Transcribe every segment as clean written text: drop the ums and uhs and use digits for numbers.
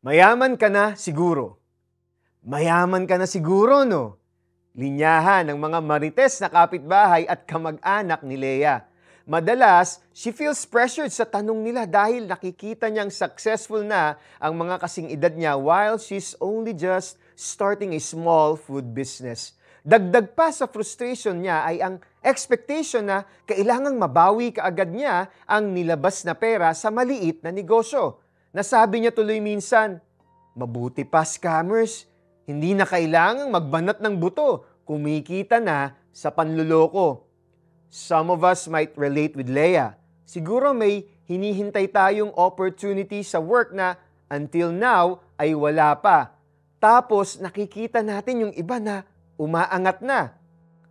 Mayaman ka na siguro. Mayaman ka na siguro, no? Linyahan ng mga marites na kapitbahay at kamag-anak ni Leah. Madalas, she feels pressured sa tanong nila dahil nakikita niyang successful na ang mga kasing edad niya while she's only just starting a small food business. Dagdag pa sa frustration niya ay ang expectation na kailangang mabawi kaagad niya ang nilabas na pera sa maliit na negosyo. Nasabi niya tuloy minsan, mabuti pa scammers, hindi na kailangang magbanat ng buto, kumikita na sa panluloko. Some of us might relate with Leah. Siguro may hinihintay tayong opportunity sa work na until now ay wala pa. Tapos nakikita natin yung iba na umaangat na.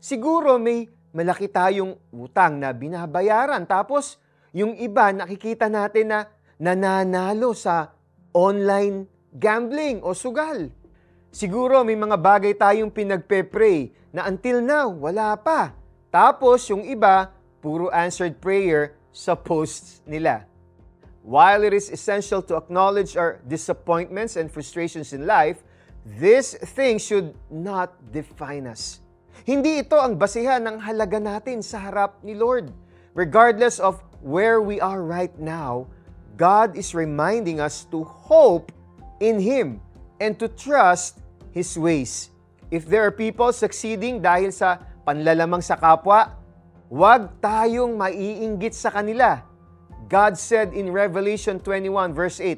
Siguro may malaki tayong utang na binabayaran. Tapos yung iba nakikita natin na nananalo sa online gambling o sugal. Siguro may mga bagay tayong pinagpe-pray na until now wala pa. Tapos yung iba, puro answered prayer sa posts nila. While it is essential to acknowledge our disappointments and frustrations in life, these things should not define us. Hindi ito ang basihan ng halaga natin sa harap ni Lord. Regardless of where we are right now, God is reminding us to hope in Him and to trust His ways. If there are people succeeding dahil sa panlalamang sa kapwa, huwag tayong maiinggit sa kanila. God said in Revelation 21 verse 8,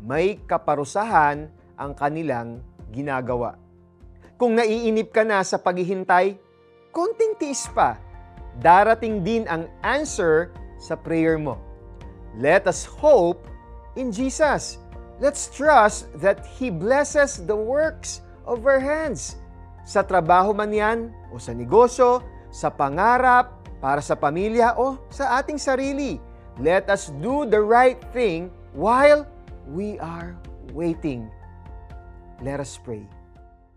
may kaparusahan ang kanilang ginagawa. Kung naiinip ka na sa paghihintay, konting tiis pa. Darating din ang answer sa prayer mo. Let us hope in Jesus. Let's trust that He blesses the works of our hands. Sa trabaho man yan, o sa negosyo, sa pangarap, para sa pamilya, o sa ating sarili. Let us do the right thing while we are waiting. Let us pray.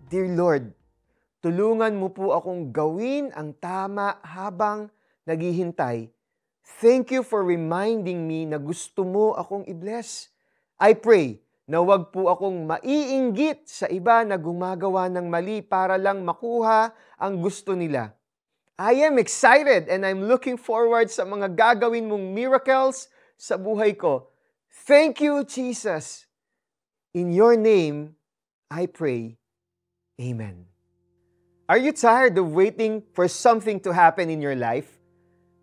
Dear Lord, tulungan mo po akong gawin ang tama habang naghihintay. Thank you for reminding me na gusto mo akong i-bless. I pray na wag po akong maiinggit sa iba na gumagawa ng mali para lang makuha ang gusto nila. I am excited and I'm looking forward sa mga gagawin mong miracles sa buhay ko. Thank you, Jesus. In your name, I pray. Amen. Are you tired of waiting for something to happen in your life?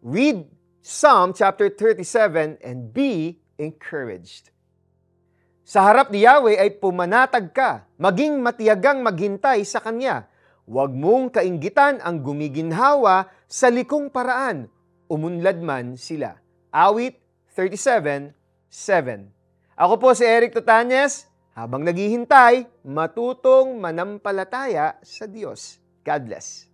Read Psalm chapter 37 and be encouraged. Sa harap ni Yahweh ay pumanatag ka, maging matiyagang maghintay sa Kanya. Huwag mong kainggitan ang gumiginhawa sa likong paraan, umunlad man sila. Awit 37:7. Ako po si Eric Tutanyes. Habang naghihintay, matutong manampalataya sa Diyos. God bless.